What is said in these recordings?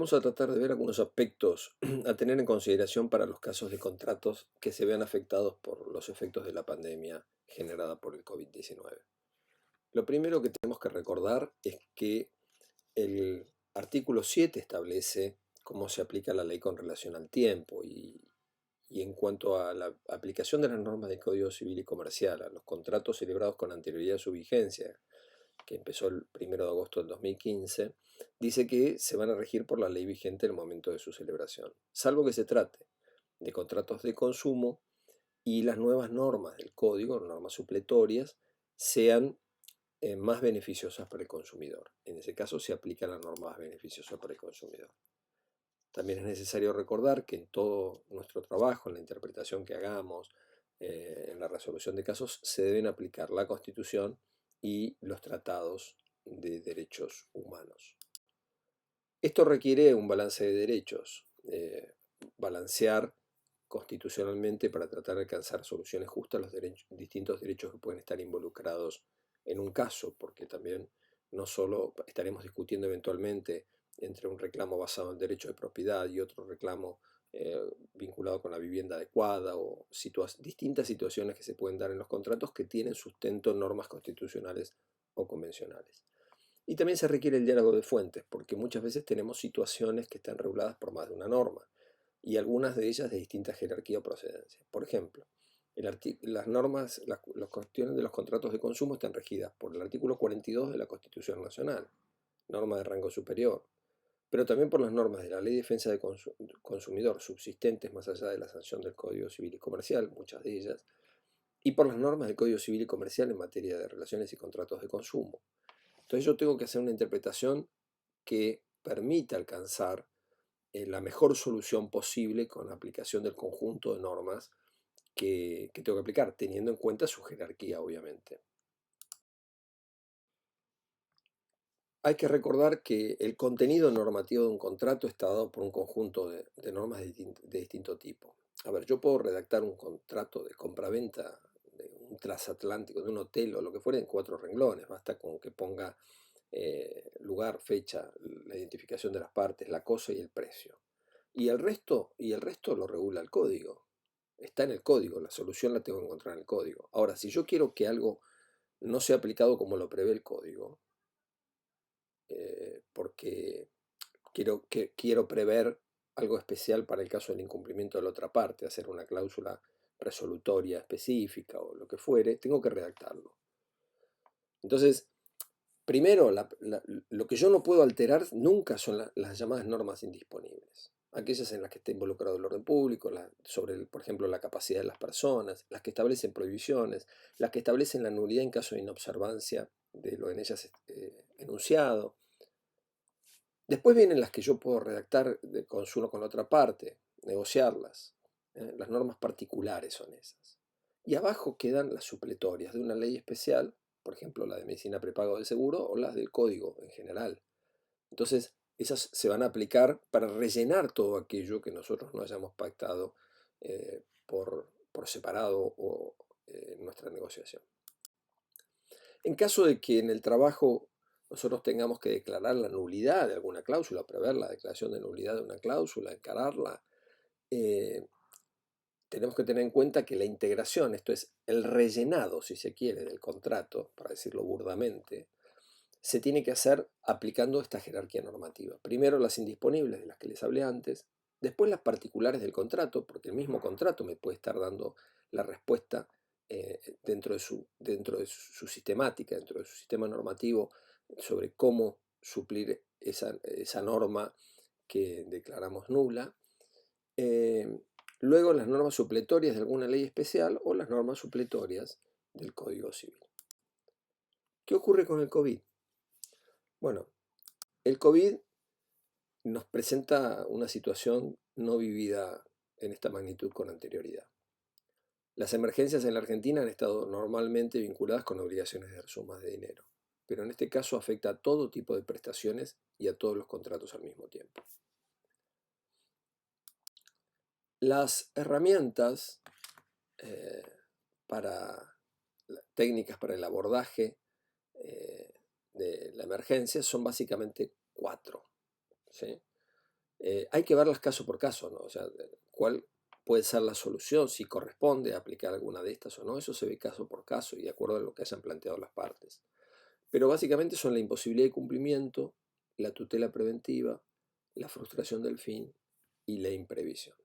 vamos a tratar de ver algunos aspectos a tener en consideración para los casos de contratos que se vean afectados por los efectos de la pandemia generada por el COVID-19. Lo primero que tenemos que recordar es que el artículo 7 establece cómo se aplica la ley con relación al tiempo y en cuanto a la aplicación de las normas del Código Civil y Comercial a los contratos celebrados con anterioridad a su vigencia, que empezó el 1 de agosto del 2015, dice que se van a regir por la ley vigente en el momento de su celebración, salvo que se trate de contratos de consumo y las nuevas normas del código, normas supletorias, sean más beneficiosas para el consumidor. En ese caso se aplica la norma más beneficiosa para el consumidor. También es necesario recordar que en todo nuestro trabajo, en la interpretación que hagamos, en la resolución de casos, se deben aplicar la Constitución y los tratados de derechos humanos. Esto requiere un balance de derechos, balancear constitucionalmente para tratar de alcanzar soluciones justas a los distintos derechos que pueden estar involucrados en un caso, porque también no solo estaremos discutiendo eventualmente entre un reclamo basado en derecho de propiedad y otro reclamo vinculado con la vivienda adecuada o distintas situaciones que se pueden dar en los contratos que tienen sustento en normas constitucionales o convencionales. Y también se requiere el diálogo de fuentes, porque muchas veces tenemos situaciones que están reguladas por más de una norma y algunas de ellas de distinta jerarquía o procedencia. Por ejemplo, las normas, las cuestiones de los contratos de consumo están regidas por el artículo 42 de la Constitución Nacional, norma de rango superior, pero también por las normas de la Ley de Defensa del Consumidor subsistentes más allá de la sanción del Código Civil y Comercial, muchas de ellas, y por las normas del Código Civil y Comercial en materia de relaciones y contratos de consumo. Entonces yo tengo que hacer una interpretación que permita alcanzar la mejor solución posible con la aplicación del conjunto de normas que tengo que aplicar, teniendo en cuenta su jerarquía, obviamente. Hay que recordar que el contenido normativo de un contrato está dado por un conjunto de normas de distinto tipo. A ver, yo puedo redactar un contrato de compraventa de un transatlántico, de un hotel o lo que fuera en 4 renglones, basta con que ponga lugar, fecha, la identificación de las partes, la cosa y el precio. Y el resto lo regula el código. Está en el código, la solución la tengo que encontrar en el código. Ahora, si yo quiero que algo no sea aplicado como lo prevé el código, porque quiero prever algo especial para el caso del incumplimiento de la otra parte, hacer una cláusula resolutoria específica o lo que fuere, tengo que redactarlo. Entonces, primero, lo que yo no puedo alterar nunca son las llamadas normas indisponibles. Aquellas en las que está involucrado el orden público, sobre, por ejemplo, la capacidad de las personas, las que establecen prohibiciones, las que establecen la nulidad en caso de inobservancia de lo en ellas enunciado. Después vienen las que yo puedo redactar de consumo con la otra parte, negociarlas. Las normas particulares son esas. Y abajo quedan las supletorias de una ley especial, por ejemplo la de medicina prepago del seguro o las del código en general. Entonces, esas se van a aplicar para rellenar todo aquello que nosotros no hayamos pactado por separado o en nuestra negociación. En caso de que en el trabajo nosotros tengamos que declarar la nulidad de alguna cláusula, prever la declaración de nulidad de una cláusula, encararla, eh, tenemos que tener en cuenta que la integración, esto es el rellenado, si se quiere, del contrato, para decirlo burdamente, se tiene que hacer aplicando esta jerarquía normativa. Primero las indisponibles de las que les hablé antes, después las particulares del contrato, porque el mismo contrato me puede estar dando la respuesta dentro de su sistemática, dentro de su sistema normativo, sobre cómo suplir esa norma que declaramos nula. Luego las normas supletorias de alguna ley especial o las normas supletorias del Código Civil. ¿Qué ocurre con el COVID? Bueno, el COVID nos presenta una situación no vivida en esta magnitud con anterioridad. Las emergencias en la Argentina han estado normalmente vinculadas con obligaciones de sumas de dinero, pero en este caso afecta a todo tipo de prestaciones y a todos los contratos al mismo tiempo. Las herramientas técnicas para el abordaje de la emergencia son básicamente 4. ¿Sí? Hay que verlas caso por caso, ¿no? O sea, cuál puede ser la solución, si corresponde aplicar alguna de estas o no, eso se ve caso por caso y de acuerdo a lo que hayan planteado las partes. Pero básicamente son la imposibilidad de cumplimiento, la tutela preventiva, la frustración del fin y la imprevisión.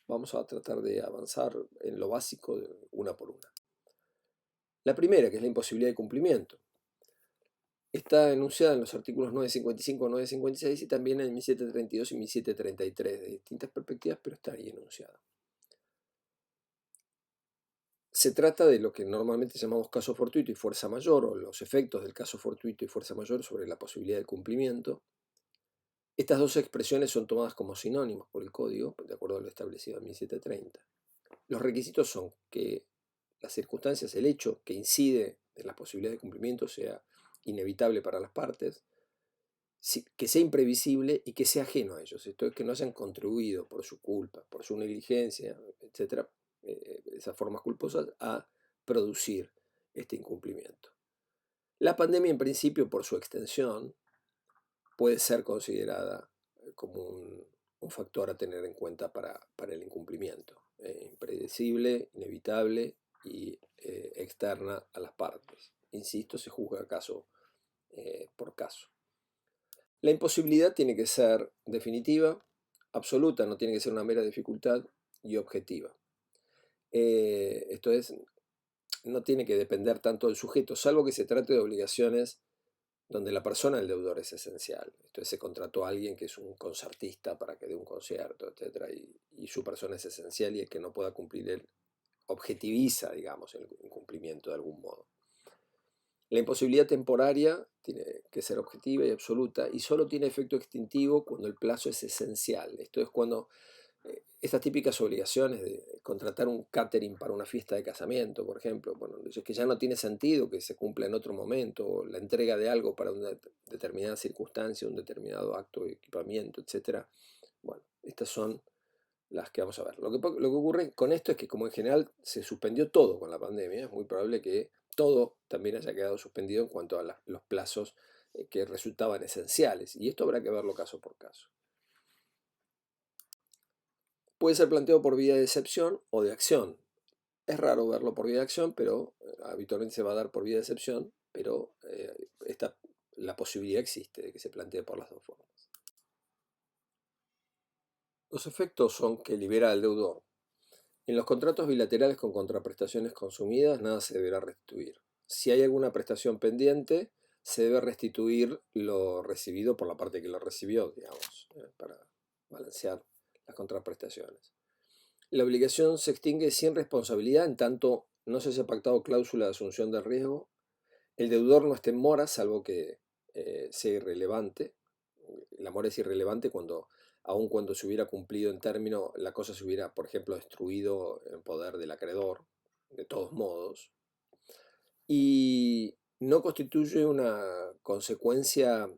Vamos a tratar de avanzar en lo básico una por una. La primera, que es la imposibilidad de cumplimiento, está enunciada en los artículos 955 y 956 y también en 1732 y 1733, de distintas perspectivas, pero está ahí enunciada. Se trata de lo que normalmente llamamos caso fortuito y fuerza mayor, o los efectos del caso fortuito y fuerza mayor sobre la posibilidad de cumplimiento. Estas dos expresiones son tomadas como sinónimos por el Código, de acuerdo a lo establecido en 1730. Los requisitos son que las circunstancias, el hecho que incide en las posibilidades de cumplimiento sea inevitable para las partes, que sea imprevisible y que sea ajeno a ellos, esto es que no hayan contribuido por su culpa, por su negligencia, etcétera, esas formas culposas a producir este incumplimiento. La pandemia en principio por su extensión puede ser considerada como un factor a tener en cuenta para el incumplimiento, impredecible, inevitable y externa a las partes. Insisto, se juzga caso por caso. La imposibilidad tiene que ser definitiva, absoluta, no tiene que ser una mera dificultad, y objetiva. Esto es, no tiene que depender tanto del sujeto, salvo que se trate de obligaciones donde la persona del deudor es esencial. Entonces se contrató a alguien que es un concertista para que dé un concierto, etc. Y su persona es esencial y el que no pueda cumplir él objetiviza, digamos, el incumplimiento de algún modo. La imposibilidad temporaria tiene que ser objetiva y absoluta y solo tiene efecto extintivo cuando el plazo es esencial. Esto es cuando estas típicas obligaciones de contratar un catering para una fiesta de casamiento, por ejemplo, bueno, es que ya no tiene sentido que se cumpla en otro momento, o la entrega de algo para una determinada circunstancia, un determinado acto de equipamiento, etc. Bueno, estas son las que vamos a ver. Lo que ocurre con esto es que como en general se suspendió todo con la pandemia, es muy probable que todo también haya quedado suspendido en cuanto a los plazos que resultaban esenciales, y esto habrá que verlo caso por caso. Puede ser planteado por vía de excepción o de acción. Es raro verlo por vía de acción, pero habitualmente se va a dar por vía de excepción, pero la posibilidad existe de que se plantee por las dos formas. Los efectos son que libera al deudor. En los contratos bilaterales con contraprestaciones consumidas, nada se deberá restituir. Si hay alguna prestación pendiente, se debe restituir lo recibido por la parte que lo recibió, digamos, para balancear las contraprestaciones. La obligación se extingue sin responsabilidad en tanto no se haya pactado cláusula de asunción de riesgo, el deudor no esté en mora, salvo que sea irrelevante. La mora es irrelevante aun cuando se hubiera cumplido en término, la cosa se hubiera, por ejemplo, destruido en poder del acreedor, de todos modos. Y no constituye una consecuencia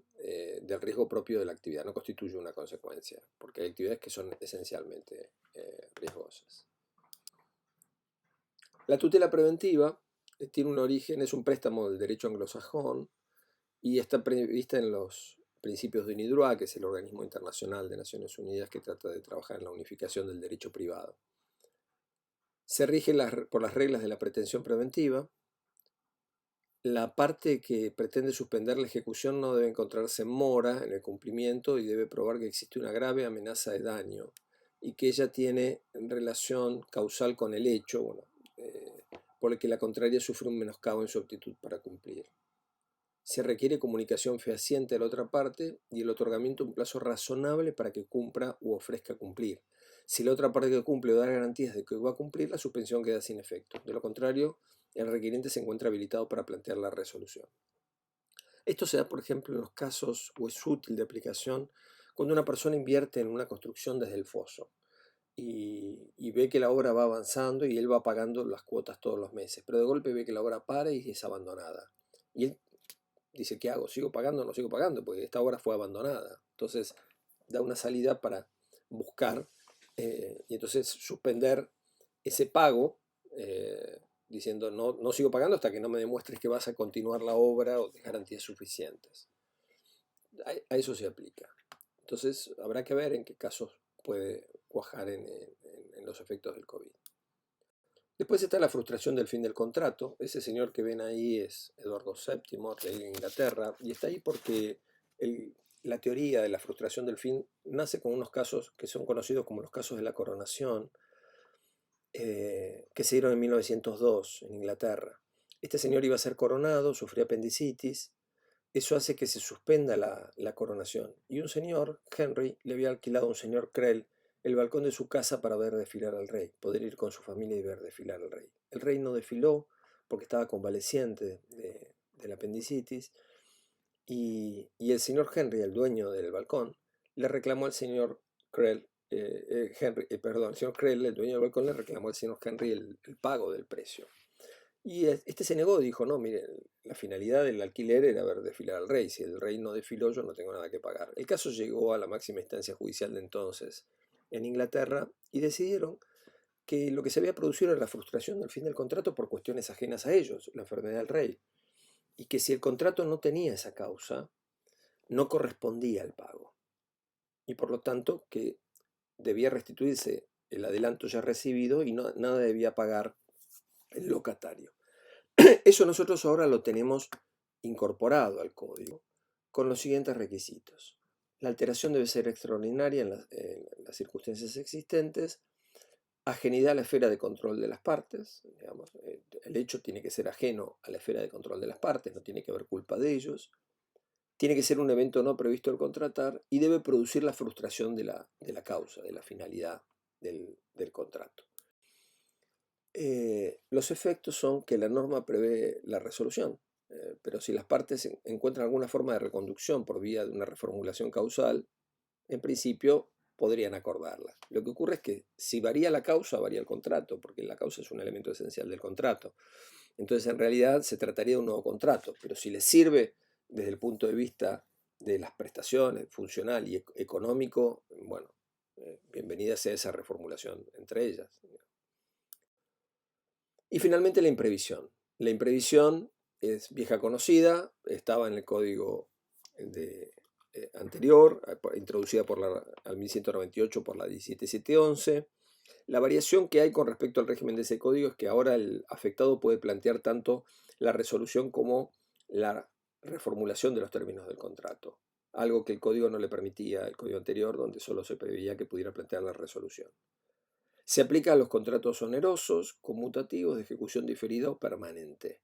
del riesgo propio de la actividad, no constituye una consecuencia, porque hay actividades que son esencialmente riesgosas. La tutela preventiva tiene un origen, es un préstamo del derecho anglosajón y está prevista en los principios de UNIDROIT, que es el organismo internacional de Naciones Unidas que trata de trabajar en la unificación del derecho privado. Se rige por las reglas de la pretensión preventiva. La parte que pretende suspender la ejecución no debe encontrarse en mora en el cumplimiento y debe probar que existe una grave amenaza de daño y que ella tiene relación causal con el hecho, por el que la contraria sufre un menoscabo en su aptitud para cumplir. Se requiere comunicación fehaciente a la otra parte y el otorgamiento de un plazo razonable para que cumpla u ofrezca cumplir. Si la otra parte que cumple o da garantías de que va a cumplir, la suspensión queda sin efecto. De lo contrario, el requiriente se encuentra habilitado para plantear la resolución. Esto se da, por ejemplo, en los casos, o es útil de aplicación, cuando una persona invierte en una construcción desde el foso y ve que la obra va avanzando y él va pagando las cuotas todos los meses, pero de golpe ve que la obra para y es abandonada. Y él dice, ¿qué hago? ¿Sigo pagando o no sigo pagando? Porque esta obra fue abandonada. Entonces da una salida para buscar y entonces suspender ese pago diciendo no sigo pagando hasta que no me demuestres que vas a continuar la obra o de garantías suficientes. A eso se aplica. Entonces habrá que ver en qué casos puede cuajar en los efectos del COVID. Después está la frustración del fin del contrato. Ese señor que ven ahí es Eduardo VII, rey de Inglaterra, y está ahí porque la teoría de la frustración del fin nace con unos casos que son conocidos como los casos de la coronación, que se dieron en 1902 en Inglaterra. Este señor iba a ser coronado, sufrió apendicitis, eso hace que se suspenda la coronación. Y un señor, Henry, le había alquilado a un señor Krell el balcón de su casa para ver desfilar al rey, poder ir con su familia y ver desfilar al rey. El rey no desfiló porque estaba convaleciente de la apendicitis y el señor Henry, el dueño del balcón, le reclamó al señor Krell, perdón, el señor Krell, el dueño del balcón, le reclamó al señor Henry el pago del precio. Y este se negó, dijo, no, mire, la finalidad del alquiler era ver desfilar al rey. Si el rey no desfiló, yo no tengo nada que pagar. El caso llegó a la máxima instancia judicial de entonces en Inglaterra y decidieron que lo que se había producido era la frustración del fin del contrato por cuestiones ajenas a ellos, la enfermedad del rey. Y que si el contrato no tenía esa causa, no correspondía el pago. Y por lo tanto que debía restituirse el adelanto ya recibido y nada debía pagar el locatario. Eso nosotros ahora lo tenemos incorporado al código con los siguientes requisitos. La alteración debe ser extraordinaria en las circunstancias existentes, ajenidad a la esfera de control de las partes, digamos, el hecho tiene que ser ajeno a la esfera de control de las partes, no tiene que haber culpa de ellos, tiene que ser un evento no previsto al contratar y debe producir la frustración de la causa, de la finalidad del contrato. Los efectos son que la norma prevé la resolución, pero si las partes encuentran alguna forma de reconducción por vía de una reformulación causal, en principio podrían acordarla. Lo que ocurre es que si varía la causa, varía el contrato, porque la causa es un elemento esencial del contrato. Entonces, en realidad, se trataría de un nuevo contrato, pero si les sirve desde el punto de vista de las prestaciones, funcional y económico, bueno, bienvenida sea esa reformulación entre ellas. Y finalmente la imprevisión. La imprevisión es vieja conocida, estaba en el código anterior, introducida al 1198 por la 17711. La variación que hay con respecto al régimen de ese código es que ahora el afectado puede plantear tanto la resolución como la reformulación de los términos del contrato, algo que el código no le permitía, el código anterior, donde solo se preveía que pudiera plantear la resolución. Se aplica a los contratos onerosos, conmutativos, de ejecución diferida o permanente,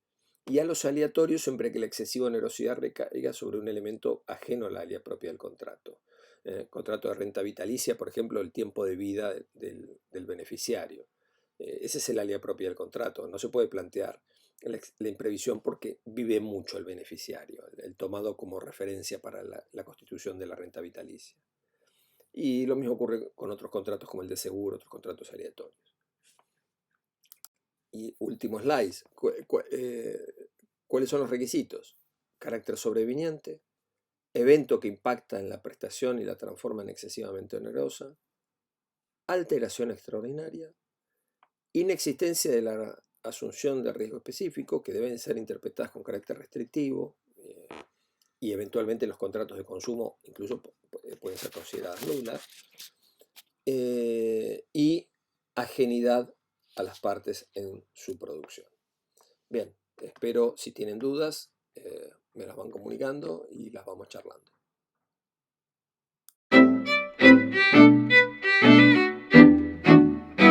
y a los aleatorios siempre que la excesiva onerosidad recaiga sobre un elemento ajeno a la área propia del contrato. Contrato de renta vitalicia, por ejemplo, el tiempo de vida del beneficiario. Ese es el área propia del contrato. No se puede plantear la imprevisión porque vive mucho el beneficiario, el tomado como referencia para la constitución de la renta vitalicia. Y lo mismo ocurre con otros contratos como el de seguro, otros contratos aleatorios. Y último slide. ¿Cuáles son los requisitos? Carácter sobreviniente, evento que impacta en la prestación y la transforma en excesivamente onerosa, alteración extraordinaria, inexistencia de la asunción de riesgo específico, que deben ser interpretadas con carácter restrictivo, y eventualmente los contratos de consumo incluso pueden ser consideradas nulas, y ajenidad a las partes en su producción. Bien, espero si tienen dudas, me las van comunicando y las vamos charlando.